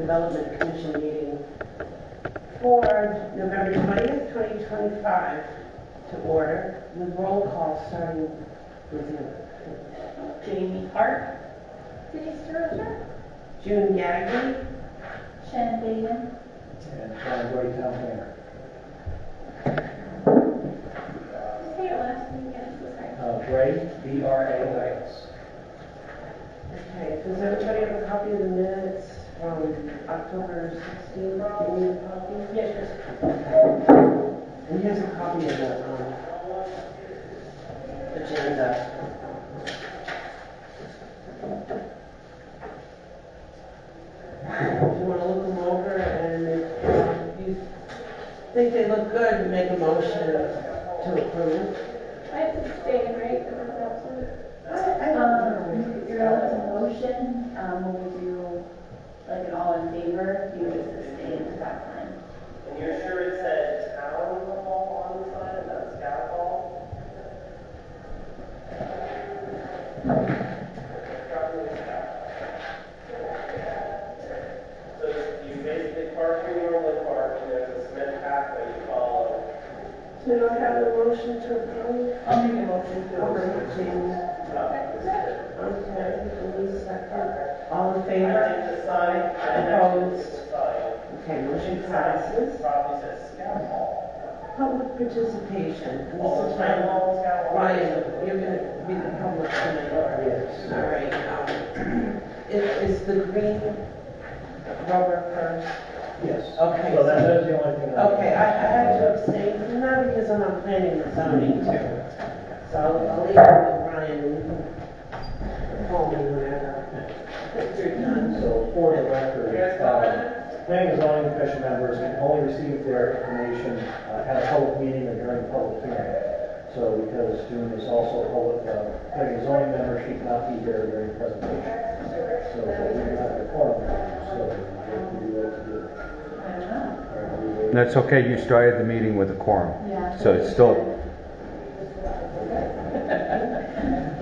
Development Commission meeting for November 20th, 2025 to order with roll call starting with you. Jamie Hart, Denise Sturger, June Gagnon, Shannon Bagan, and John Gray, town planner. say your last name again, sorry. Gray, B-R-A-I-S. Okay, does everybody have a copy of the minutes from October 16th? Do you need a copy? Yes, And here's a copy of the agenda. If you want to look them over, and if you think they look good, make a motion to approve. I have to abstain, right? That was absolute. I don't know. You're allowed to motion, when we do like an all in favor, you just abstain at that time. And you're sure it said town hall on the side, not scout hall? Probably scout. So you basically park where you normally park, and there's a cement pathway you follow. So do I have a motion to approve? I'll make a motion to Okay, approve. James. Okay, Louise second. All in I favor? did the sign, and actually Opposed? the sign. Okay, motion passes. Probably says scout hall. Public participation. And Oh, this is town when hall, scout hall. Ryan, you're going to be the public tonight. Yes. All right. Is the green rubber first? Yes. Okay. So that is the only thing. Okay, I had to abstain, not because I'm not planning the zoning too. So I'll leave it with Ryan, and you can call me whenever you're done. So for the record, planning and zoning commission members can only receive their information at a public meeting or during a public hearing. So because June is also a public, planning and zoning member, she cannot be here during the presentation. So we do not have a quorum, so what do you like to do? I don't know. That's okay, you started the meeting with a quorum. Yeah. So it's still,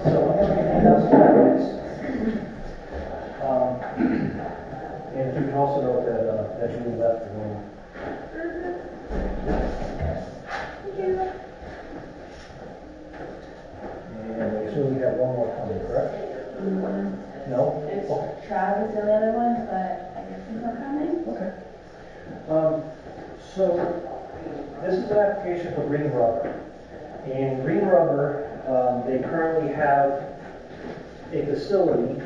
So I'm going to hand out some copies. And you can also note that you left the room. And I assume we have one more coming, correct? No? It's Okay. Travis and the other one, but I guess he's not coming. Okay. So this is an application for green rubber. In green rubber, they currently have a facility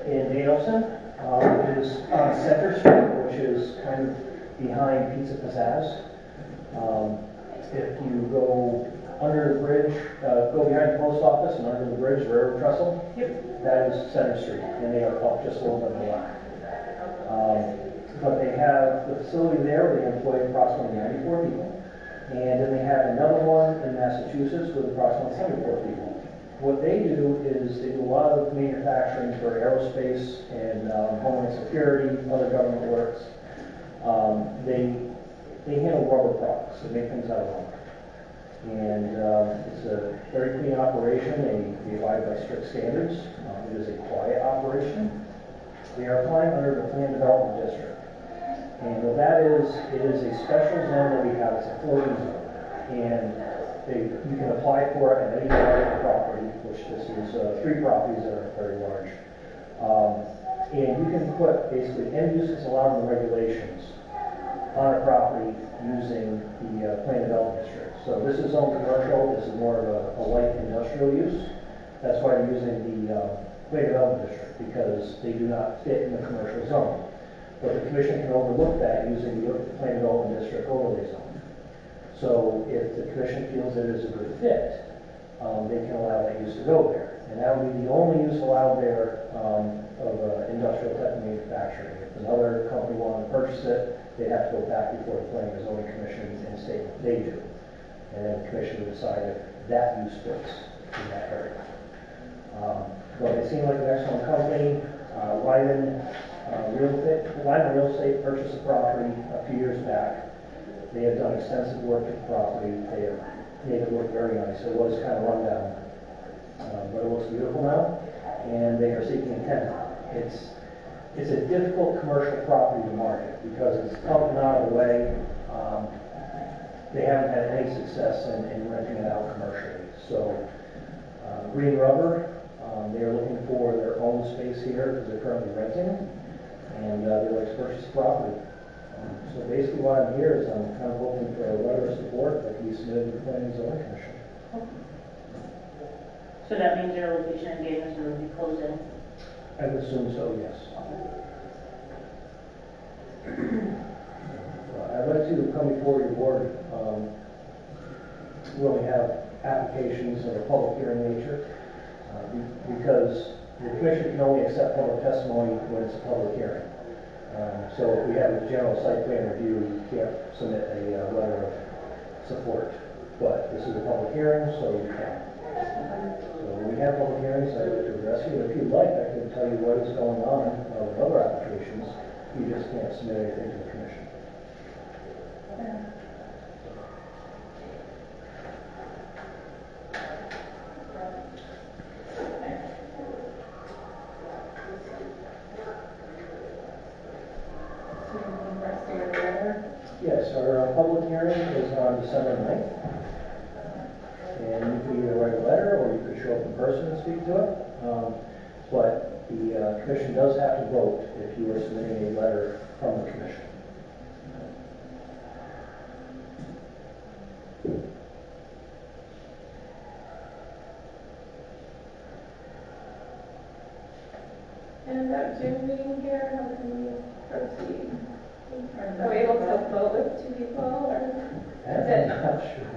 in Danielson. It is on Center Street, which is kind of behind Pizza Pizzazz. If you go under the bridge, go behind the post office and under the bridge, railroad trestle, that is Center Street, and they are up just a little bit more. But they have the facility there where they employ approximately 94 people. And then they have another one in Massachusetts with approximately 74 people. What they do is they do a lot of manufacturing for aerospace and homeland security, other government works. They handle rubber products, they make things out of rubber. And it's a very clean operation. They abide by strict standards. It is a quiet operation. They are applying under the Planned Development District. And what that is, it is a special zone that we have. It's a floating zone. And you can apply for it at any large property, which this is 3 properties that are very large. And you can put basically end uses allowed in the regulations on a property using the Planned Development District. So this is zone commercial. This is more of a light industrial use. That's why they're using the Planned Development District, because they do not fit in the commercial zone. But the commission can overlook that using the Planned Development District overlay zone. So if the commission feels it is a good fit, they can allow that use to go there. And that would be the only use allowed there of industrial type of manufacturing. If another company wanted to purchase it, they'd have to go back before the Planning and Zoning Commission and state what they do. And then the commission would decide if that use fits in that area. But they seem like an excellent company. Lyman Real Estate purchased the property a few years back. They have done extensive work at the property. They have made it look very nice. It was kind of run down, but it looks beautiful now. And they are seeking a tenant. It's It's a difficult commercial property to market because it's up and out of the way. They haven't had any success in renting it out commercially. So Green Rubber, they're looking for their own space here because they're currently renting, and they'd like to purchase the property. So basically what I'm here is I'm kind of hoping for a letter of support that can be submitted to the Planning and Zoning Commission. So that means your location in Davidson would be closing? I would assume so, yes. I'd like to come before your board when we have applications of a public hearing nature, because the commission can only accept public testimony when it's a public hearing. So if we have a general site plan review, you can't submit a letter of support. But this is a public hearing, so you can. So when we have public hearings, I'd like to address you. If you'd like, I can tell you what is going on with other applications. You just can't submit anything to the commission. Yes, our public hearing is on December 9th. And you can either write a letter or you could show up in person and speak to it. But the commission does have to vote if you are submitting a letter from the commission. And is that Zoom meeting here? How can we proceed? Are we able to vote with two people? Or I'm not sure.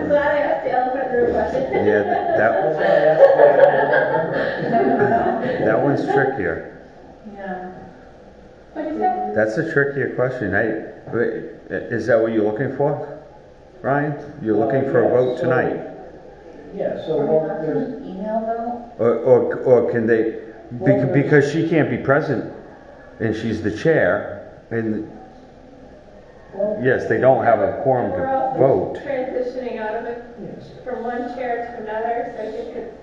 I'm glad I asked the elephant in the room question. Yeah, that one's trickier. Yeah. What'd you say? That's a trickier question. Is that what you're looking for, Ryan? You're looking for a vote tonight? Yeah, so Are we well, not there's, doing email though? Or can they, because she can't be present and she's the chair, and yes, they don't have a quorum We're to also vote. transitioning out of it yes. from one chair to another, so I think it's.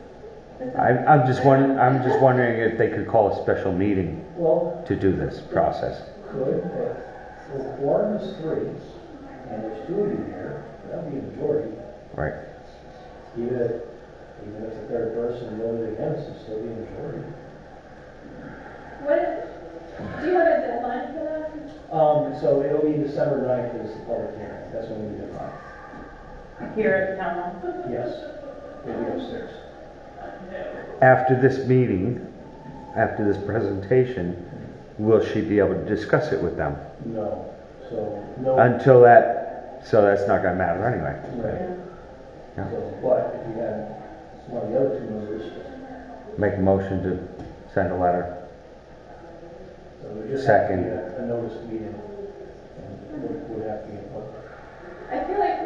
I'm just wondering if they could call a special meeting Well, to do this process. could, but the quorum is 3, and there's 2 of you here, that would be a majority. Right. Even if the third person voted against, it'd still be a majority. Do you have a deadline for that? So it'll be December 9th is the public hearing. That's when we define. Here at the town hall? Yes, it'll be upstairs. After this meeting, after this presentation, will she be able to discuss it with them? No, so no. So that's not gonna matter anyway. Right. Yeah. So, but if you had one of the other 2 members, Make a motion to send a letter. so it would just Second. have to be a notice meeting, and would have to be in public. I feel like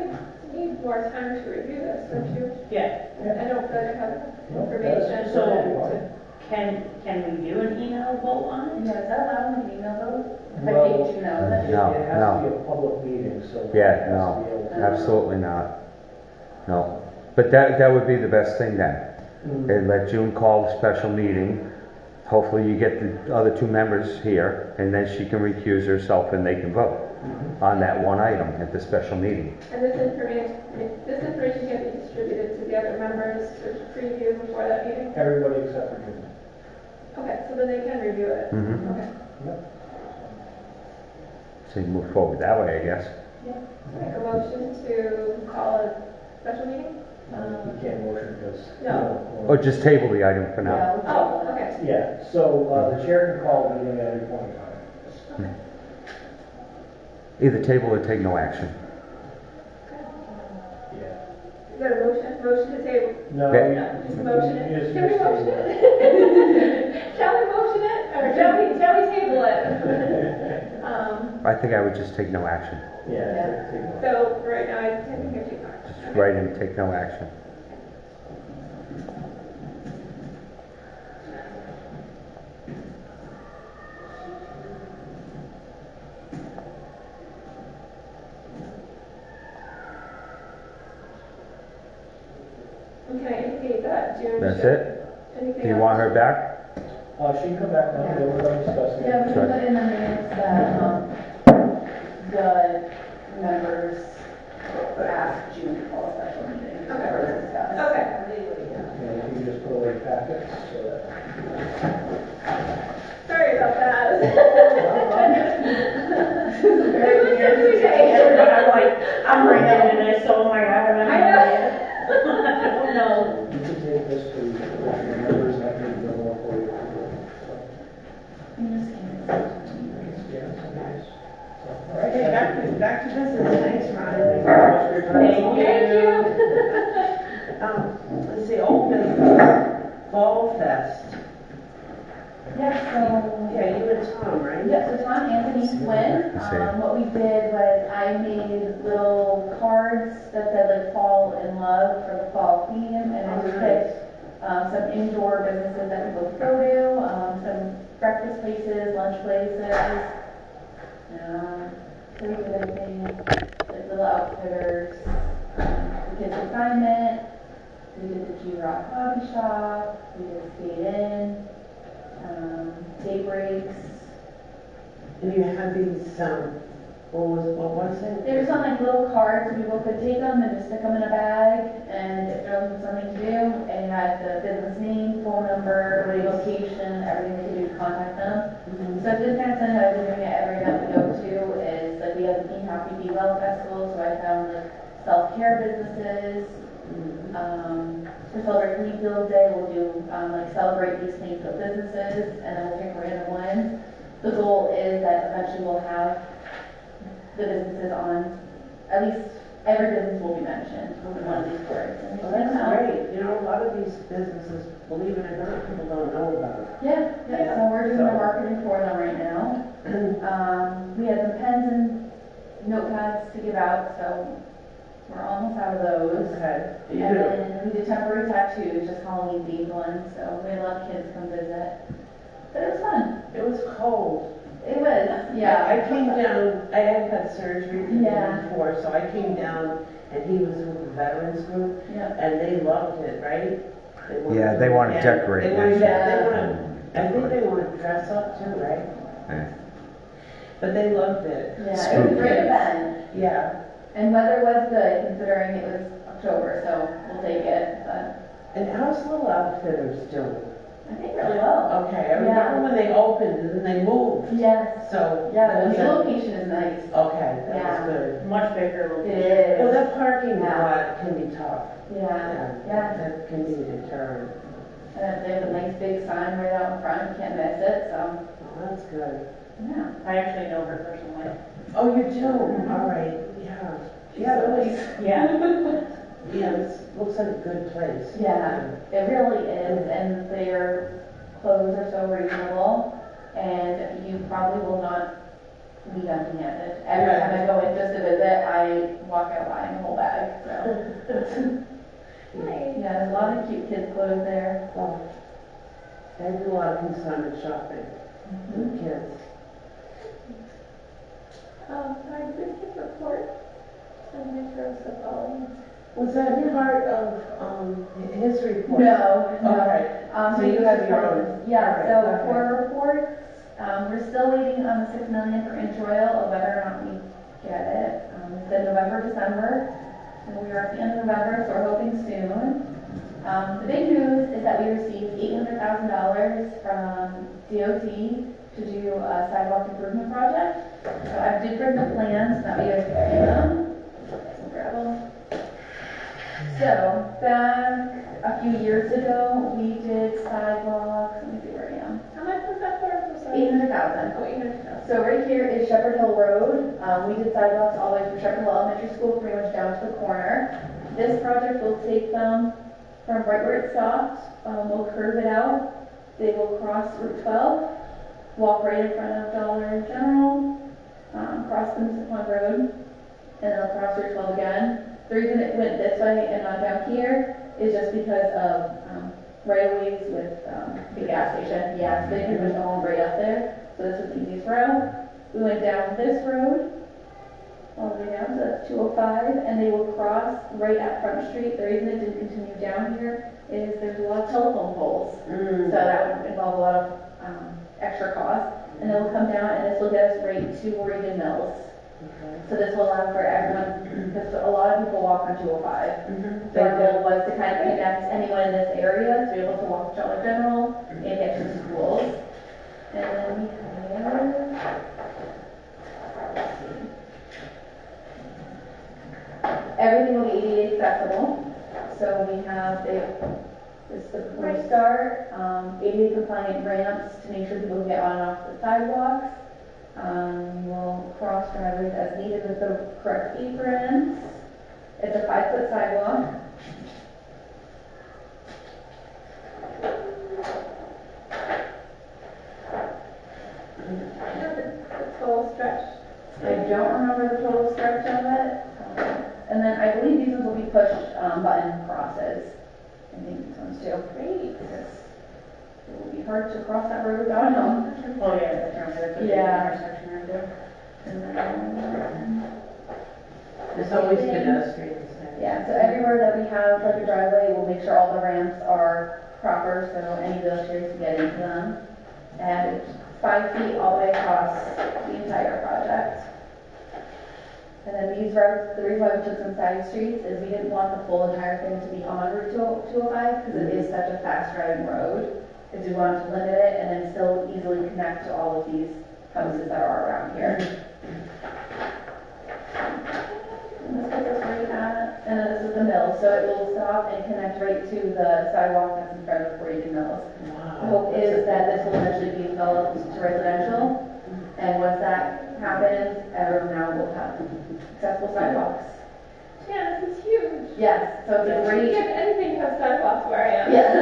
we need more time to review this, don't you? Yeah. I don't feel like I have No, information that's So- totally to. Can we do an email vote on it? Yeah, is that allowed in the email though? If I Well, did you know that? No, It has no. to be a public meeting, so. it Yeah, has to no, be able to- absolutely not. No. But that would be the best thing then. And let June call a special meeting. Hopefully you get the other 2 members here, and then she can recuse herself and they can vote on that one item at the special meeting. And this information can be distributed to the other members to preview before that meeting? Everybody except for June. Okay, so then they can review it. Mhm. Okay. Yep. So you move forward that way, I guess. Make a motion to call a special meeting? You can't motion because. No. Or just table the item for now. Yeah, we'll Oh, table it. okay. Yeah, so the chair can call a meeting at any point in time. Either table or take no action. Yeah. Is that a motion? Motion to table? No, Okay. No, just motion it. you just- Can we just motion table it? Shall we motion it? Or shall we table it? I think I would just take no action. Yeah. take one. So right now I think I should not. Just write and take no action. And can I indicate that June? That's should- it? Anything Do you else? want her back? She can come back Monday, we're going to discuss it. Yeah, we can put in the minutes that, the members asked June to call a special meeting. Okay. To discuss. Okay. And if you just put away packets, so that. Sorry about that. Very weird. I'm like, I'm bringing this, so my God, I'm I know. Oh, no. You can take this to the members, and I can go more for you. All right. Okay, back to business. Thanks, Ryan. Thank you. Let's see, old business, Fall Fest. Yeah, so. Yeah, you and Tom, right? Yeah, so Tom Anthony went. What we did was I made little cards that said like fall in love for the fall theme, and I just picked some indoor businesses that people could go to, some breakfast places, lunch places. So we did everything, like little outfitters, the kids assignment, we did the G-Rock Hobby Shop, we did Skate In, day breaks. And you had these, what was it? They were just on like little cards, so people could take them and just stick them in a bag, and if there was something to do, and you had the business name, phone number, location, everything they could do to contact them. So this kind of thing that I've been doing at every event we go to is, like, we have the Be Happy, Be Well Festival, so I found like self-care businesses. For Celebrate Plainfield Day, we'll do, like, celebrate these Plainfield businesses, and then we'll pick random ones. The goal is that eventually we'll have the businesses on, at least every business will be mentioned in one of these cards. And Oh, that's great. You know, a lot of these businesses, believe it or not, people don't know about. Yeah, so we're doing the marketing for them right now. We had some pens and notepads to give out, so we're almost out of those. Okay. And then we did temporary tattoos, just Halloween themed ones, so we had a lot of kids come visit. But it was fun. It was cold. It was, yeah. I came down, I had surgery the day before, so I came down and he was with the veterans group, Yeah. and they loved it, right? Yeah, they want to decorate. They want to, Yeah. I think they want to dress up too, right? Yeah. But they loved it. Yeah, it was a great event. Yeah. And weather was good considering it was October, so we'll take it. But And how's Little Outfitters doing? I think really well. Okay, I remember when they opened and then they moved. Yes. So. Yeah, that was the a- location is nice. Okay, that Yeah. was good. Much bigger It location. is. Well, that parking Yeah. lot can be tough. Yeah. That can be a deterrent. And they have a nice big sign right out in front, you can't miss it, so, Well, that's good. yeah. I actually know her personally. Oh, you do? All right, yeah. Yeah, really. Yeah. Yeah, this looks like a good place. Yeah, it really is, and their clothes are so reasonable, and you probably will not leave empty-handed. Every time I go in just to visit, I walk out buying a whole bag, so. Yeah, there's a lot of cute kids' clothes there. Oh, they do a lot of consignment shopping with kids. Our good kid report, and Metro following. Was that part of his report? No. Okay. So you have your just own. Yeah, Okay, so okay. for reports, we're still waiting on the 6 million for Introil, of whether or not we get it. It said November, December, and we are at the end of November, so we're hoping soon. The big news is that we received $800,000 from DOT to do a sidewalk improvement project. So I did bring the plans, that way you guys can see them. So grab them. So, back a few years ago, we did sidewalks, let me see where I am. How much was that for? I'm so sorry. 800,000. Oh, 800,000. So right here is Shepherd Hill Road. We did sidewalks all the way from Shepherd Hill Elementary School, pretty much down to the corner. This project will take them from right where it stopped, we'll curve it out. They will cross Route 12, walk right in front of Dollar General, cross the Mississippi Road, and then they'll cross Route 12 again. The reason it went this way and not down here is just because of right-of-ways with the gas station. Yeah, so they pretty much own right up there. So this was the easiest route. We went down this road, all the way down to that's 205, and they will cross right at Front Street. The reason it didn't continue down here is there's a lot of telephone poles. So that would involve a lot of extra cost. And then we'll come down and this will get us right to Oregon Mills. So this will allow for everyone, because a lot of people walk on 205. So our goal was to kind of connect anyone in this area to be able to walk to Dollar General and get to the schools. And then we have, everything will be ADA accessible. So we have this is the North Star, ADA compliant ramps to make sure people can get on and off the sidewalks. We'll cross driveways as needed with the correct aprons. It's a 5-foot sidewalk. The total stretch. I don't remember the total stretch of it. And then I believe these ones will be push button crosses. I think these ones too. Great. Because it will be hard to cross that road without them. Oh, yeah, that's a big Yeah. intersection right there. And then, It's always pedestrians. yeah, so everywhere that we have like a driveway, we'll make sure all the ramps are proper, so any wheelchairs can get into them. And it's 5 feet all the way across the entire project. And then these routes, the reason why we took some side streets is we didn't want the full entire thing to be on Route 205 because it is such a fast driving road. Is we wanted to limit it and then still easily connect to all of these houses that are around here. And this gets us right at, and then this is the mill, so it will stop and connect right to the sidewalk that's in front of Oregon Mills. The hope is that this will eventually be developed to residential, and once that happens, everyone now will have accessible sidewalks. Yeah, this is huge. Yes, so it's a great, If anything has sidewalks where I am. yeah.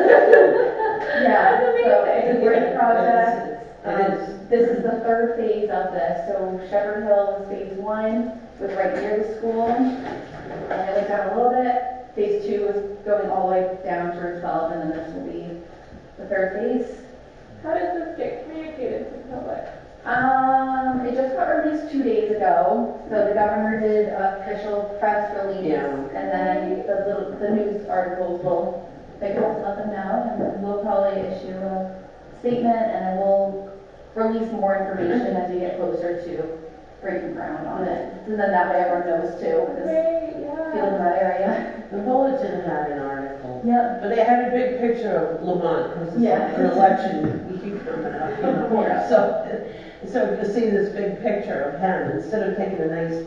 Yeah, That's so it's a amazing. great project. It is. This is the third phase of this, so Shepherd Hill is phase 1, was right near the school, and it went down a little bit. Phase 2 is going all the way down to Route 12, and then this will be the third phase. How does this get communicated to the public? It just got released 2 days ago, so the governor did an official press release, Yeah. and then the news articles will pick it up and let them know, and then we'll probably issue a statement, and then we'll release more information as we get closer to breaking ground on it. And then that way everyone knows too, because Great, feeling yeah. that area. The Bulletin had an article, Yep. but they had a big picture of Lamont, because it's Yeah. an election week coming up, you know. Yeah. So to see this big picture of him, instead of taking a nice,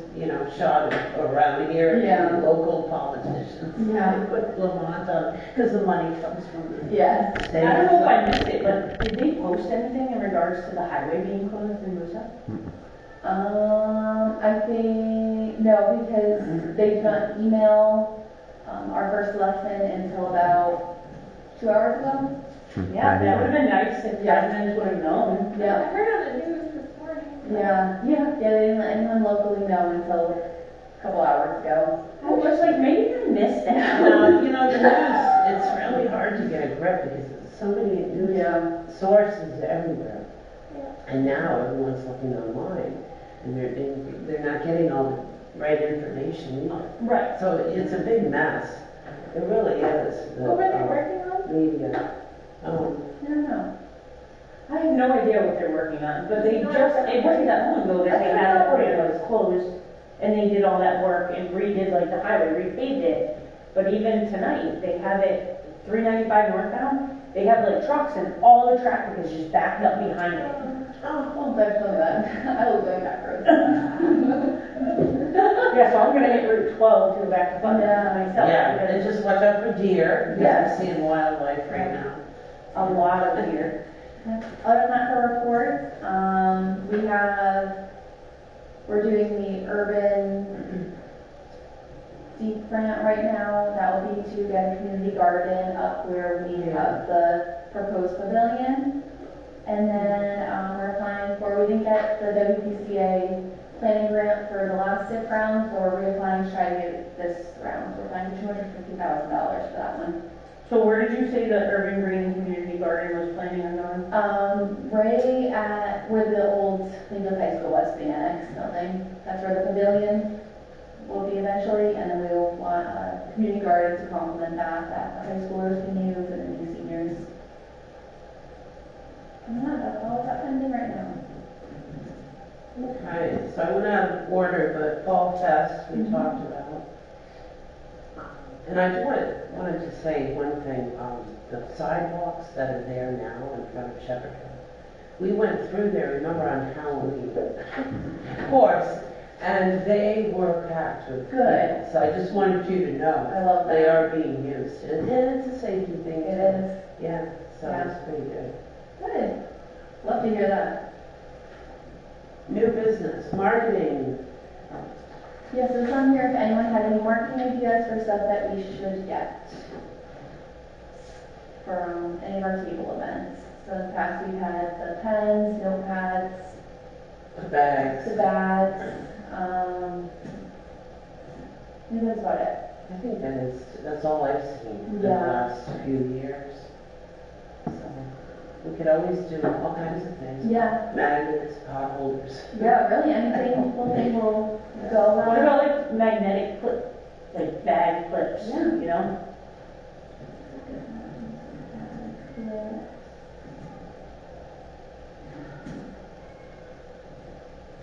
shot of around here, Yeah. local politicians. Yeah. They put Lamont on, because the money comes from the Yes. state. I don't know if I missed it, but did they post anything in regards to the highway being closed in Moosa? I think, no, because they did not email, our first selectman until about 2 hours ago. Yeah, that would have been nice if residents would have known. I Yeah. heard on the news this morning. Yeah, they didn't let anyone locally know until a couple hours ago. I was like, maybe I missed that. The news, it's really hard to get a grip, because there's so many news sources everywhere. And now everyone's looking online, and they're not getting all the right information either. Right. So it's a big mess. It really is. What were they working on? Media. I don't know. I have no idea what they're working on, but it wasn't that long ago that they had a plan that was closed, and they did all that work and redid like the highway, repaved it. But even tonight, they have it 395 northbound, they have like trucks and all the traffic is just backed up behind it. Oh, that's really bad. I will go back roads. Yeah, so I'm gonna hit Route 12 to go back to Putnam myself. Yeah, because and just watch out for deer, because Yes. we're seeing wildlife right now. a lot of deer. Other than that, for reports, we're doing the urban deep plant right now. That will be to get a community garden up where we have the proposed pavilion. And then we're applying for, we didn't get the WPCA planning grant for the last SIP round, so we're reapplying to try to get this round. We're applying for $250,000 for that one. So where did you say the urban green community garden was planning on going? Right at where the old Plainfield High School was, the annex building. That's where the pavilion will be eventually, and then we'll want a community garden to complement that the high schoolers can use and the new seniors. And that, that's all that's pending right now. Okay, so I went out of order, but Fall Fest, we talked about. And I just wanted to say one thing, the sidewalks that are there now in front of Shepherd Hill. We went through there, remember, on Halloween, of course, and they were packed with Good. people. So I just wanted you to know. I love that. They are being used, and it's a safety thing too. It is. Yeah, so Yeah. it's pretty good. Good. Love to hear that. New business, marketing. Yes, so it's on here if anyone had any marketing ideas for stuff that we should get from any of our table events. So in the past we've had the pens, notepads, The bags. the bags, I think that's about it. I think that's all I've seen in the Yeah. last few years. So we could always do all kinds of things. Yeah. Magnets, pot holders. Yeah, really, anything people think will go well. What about like magnetic clip, like bag clips, Yeah. you know?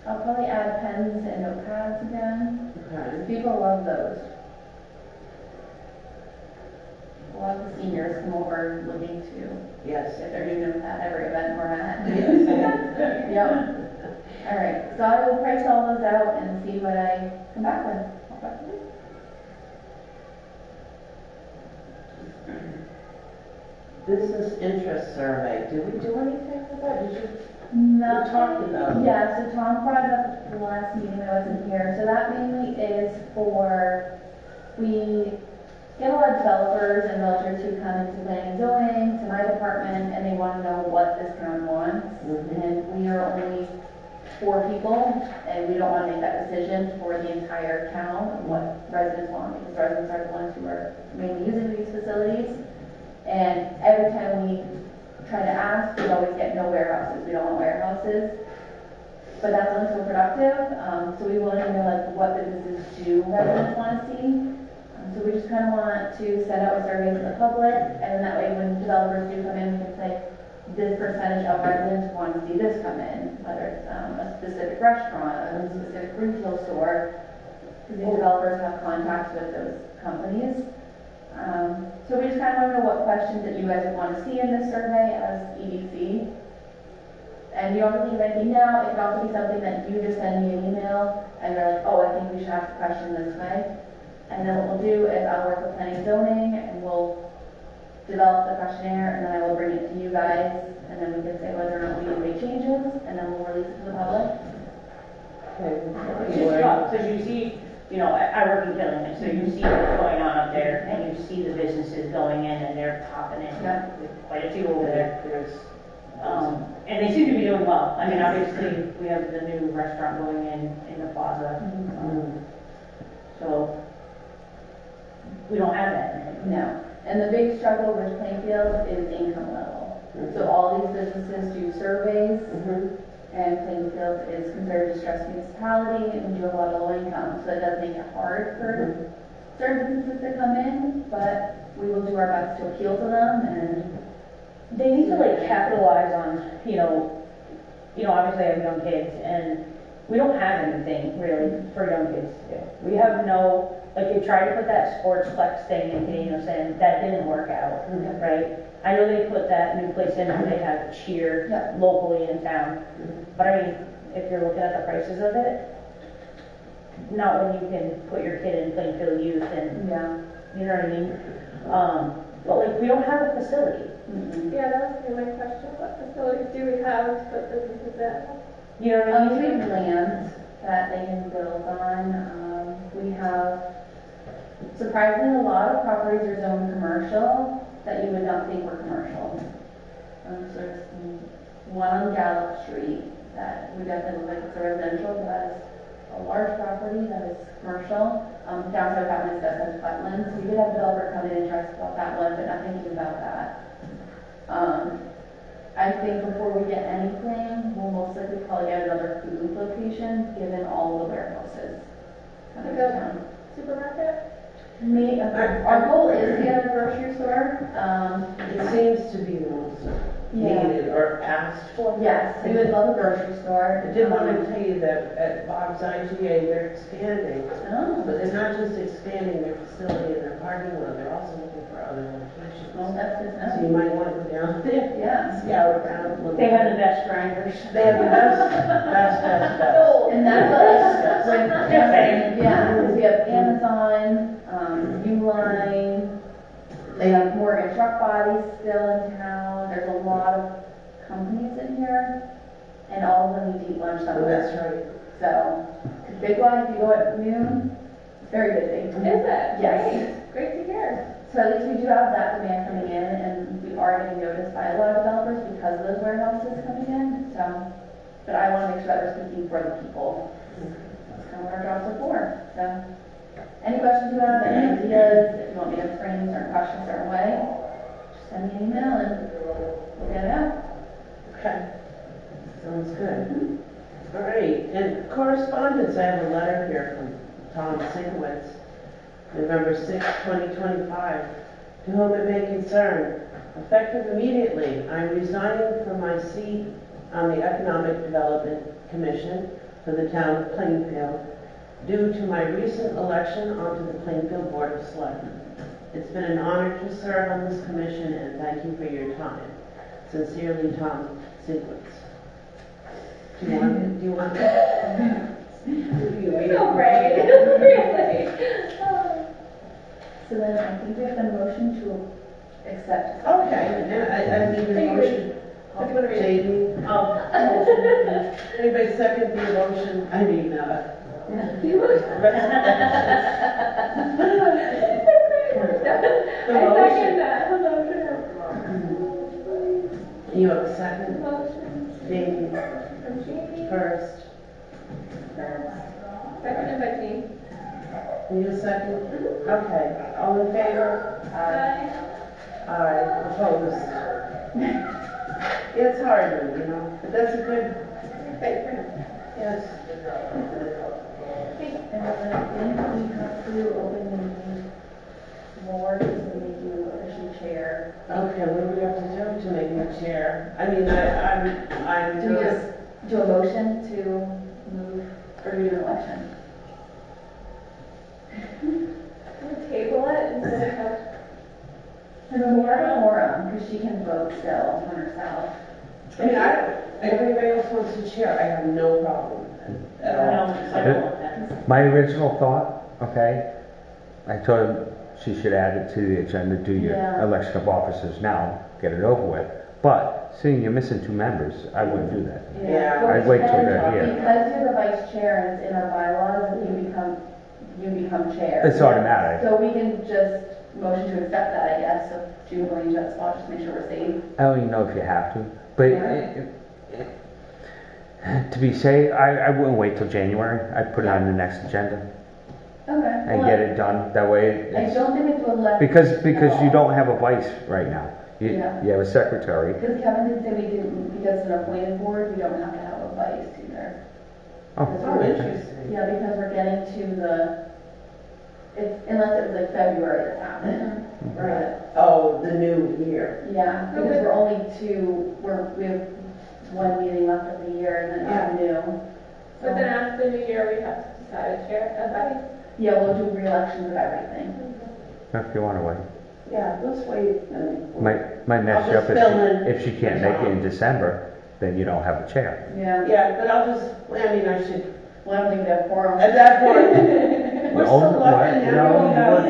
I'll probably add pens and notepads again. Okay. People love those. A lot of the seniors come over looking to Yes. get their new notepad every event we're at. Yes. Yep. All right, so I will price all those out and see what I come back with. I'll back with you. Business interest survey. Did we do anything with that? Did you? No. We talked about it. Yeah, so Tom brought it up the last meeting I wasn't here. So that mainly is for, we get a lot of developers and realtors who come into planning and zoning, to my department, and they want to know what this town wants. Mhm. And we are only 4 people, and we don't want to make that decision for the entire town of what residents want, because residents are the ones who are mainly using these facilities. And every time we try to ask, we always get no warehouses. We don't want warehouses. But that's only so productive. So we want to know like what businesses do residents want to see. So we just kind of want to send out a survey to the public, and then that way when developers do come in, we can say this percentage of residents want to see this come in, whether it's a specific restaurant, a specific retail store, because these developers have contacts with those companies. So we just kind of want to know what questions that you guys would want to see in this survey as EDC. And you don't have to think of anything now. It could also be something that you just send me an email and you're like, oh, I think we should ask the question this way. And then what we'll do is I'll work with planning and zoning and we'll develop the questionnaire and then I will bring it to you guys and then we can say whether or not we need to make changes and then we'll release it to the public. Okay. It's just tough, because you see, you know, I work in Killington, so you see what's going on up there, and you see the businesses going in, and they're popping in. Yeah. There's quite a few over there. There's. And they seem to be doing well. I mean, obviously, we have the new restaurant going in the plaza. So, we don't have that. No. And the big struggle with Plainfield is income level. So all these businesses do surveys. Mhm. And Plainfield is considered a distressed municipality, and we do a lot of low income, so it does make it hard for certain businesses to come in, but we will do our best to appeal to them, and They need to like capitalize on, obviously I have young kids, and we don't have anything really for young kids to do. We have no, like they tried to put that sportsplex thing in Canadian, and that didn't work out, right? I know they put that new place in where they have cheer Yeah. locally in town, but I mean, if you're looking at the prices of it, not when you can put your kid in Plainfield Youth and, yeah. you know what I mean? But like, we don't have a facility. Yeah, that was gonna be my question. What facilities do we have to put businesses in? You know what I We mean? have land that they can build on, we have, surprisingly, a lot of properties are zoned commercial that you would not think were commercial. So there's one on Gallup Street that would definitely look like it's a residential, but that is a large property that is commercial. Downtown that one is Dustin's Wetlands. We did have a developer come in and interested about that one, but not thinking about that. I think before we get anything, we'll most likely probably get another food location, given all the warehouses coming to town. Supermarket? Our goal is to get a grocery store. It seems to be the most Yeah. needed or asked for? Yes, we would love a grocery store. I did want to tell you that at Bob's IGA, they're expanding, Oh, but they're not just expanding their facility and their parking lot, they're also looking for other locations. well, that's good So to you know. might want to go down there, Yeah. scout around a little. They have the bit. best grinders. They have the best. And that's what, when, Just saying. yeah, because we have Amazon, Uline, they have Morgan Truck Bodies still in town, there's a lot of companies in here, and all of them need to eat lunch Oh, somewhere. that's right. So, 'cause Big Y, if you go at noon, it's very busy. Is it? Yes. Great to hear. So at least we do have that demand coming in, and we are getting noticed by a lot of developers because of those warehouses coming in, so. But I want to make sure that we're speaking for the people. That's kind of what our jobs are for, so. Any questions you have, any ideas, if you want me to frame certain questions certain way, just send me an email and we'll get it out. Okay. Sounds good. All right, and correspondence, I have a letter here from Tom Sikowitz, November 6, 2025, to whom it may concern. Effective immediately, I'm resigning from my seat on the Economic Development Commission for the town of Plainfield due to my recent election onto the Plainfield Board of Selectmen. It's been an honor to serve on this commission, and thank you for your time. Sincerely, Tom Sikowitz. Do you want it? Do you want it? You read it? No, right, really. So then I think we have a motion to accept. Okay, and I need a motion. If you wanna read it. Jamie, anybody second the motion? I mean, I second that. you have a second? Motion Jamie from Jamie, first. seconded by Jean. You a second? Okay, all in favor? Aye. Aye, opposed? It's hard, you know, but that's a good, yes. And then I think we have to open the meeting more to make you official chair. Okay, what do we have to do to make me chair? I mean, I'm. Do we just do a motion to move or do an election? We'll table it instead of. And we have a forum, because she can vote still on herself. I mean, if anybody else wants to chair, I have no problem with it at all. I don't want that. My original thought, okay, I told him she should add it to the agenda, do your Yeah. election of officers now, get it over with. But seeing you're missing 2 members, I wouldn't do that. Yeah. I'd wait till they're here. Because you're the vice chair and it's in our bylaws, you become chair. It's automatic. So we can just motion to accept that, I guess, so June going into that spot, just to make sure we're safe. I don't even know if you have to, but Yeah. to be safe, I wouldn't wait till January. I'd put it on the next agenda Okay. and Well, get it done. That way, I it's, don't think it's elect. because you don't have a vice right now. Yeah. You have a secretary. Because Kevin did say we didn't, because it's an appointed board, we don't have to have a vice either. Oh, Oh, interesting. Yeah, because we're getting to unless it was like February that's happening. Right. Oh, the new year. Yeah, because we're only we have 1 meeting left of the year and then I'm new. But then after the new year, we have to decide a chair, a vice. Yeah, we'll do re-elections of everything. if you want to wait. Yeah, let's wait. And Might mess you I'll up just fill in if she can't make it in December, then you don't have a chair. Yeah. Yeah, but I should, Well, I don't think we have quorum. at that point, we're No, still lucky what? now. No,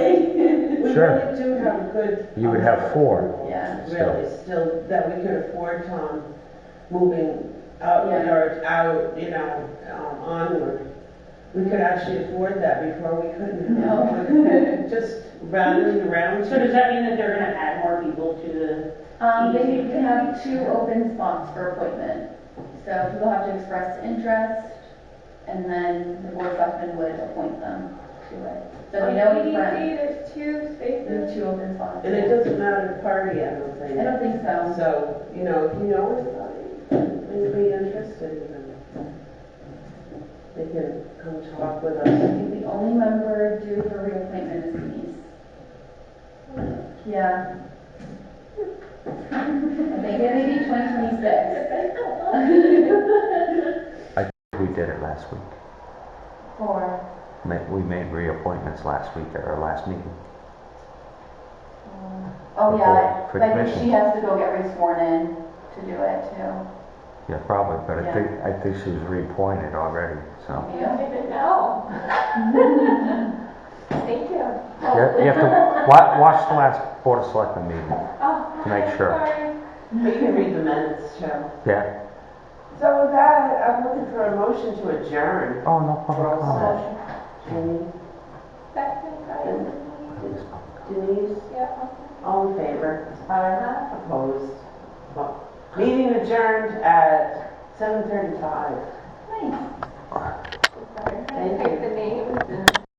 We Sure. really do have a good. You would have 4. Yeah. Really, still, that we could afford, Tom, moving out, Yeah. or out, onward. We could actually afford that before we couldn't. No. Just rattling around. So does that mean that they're gonna add more people to the, They have 2 open spots for appointment. So people have to express interest and then the board of selectmen would appoint them to it. So if you know any friends, there's 2 spaces. there's 2 open spots. And it doesn't matter party, I don't think. I don't think so. So, if you know anybody interested, then they can come talk with I us. think the only member due for reappointment is Denise. Yeah. I think Maybe it may be 2026. We did it last week. For, We made reappointments last week at our last meeting. oh yeah, For but I think commission. she has to go get re-sworn in to do it too. Yeah, probably, but Yeah. I think she was reappointed already, so. I didn't know. Thank you. You have to watch the last Board of Selectmen meeting. Oh, To make sure. sorry. But you can read the minutes too. Yeah? So with that, I'm looking for a motion to adjourn. Oh, no public comment. Jamie, Second, Denise, yeah. all in favor? Opposed? Well, meeting adjourned at 7:35. Nice. Thank you.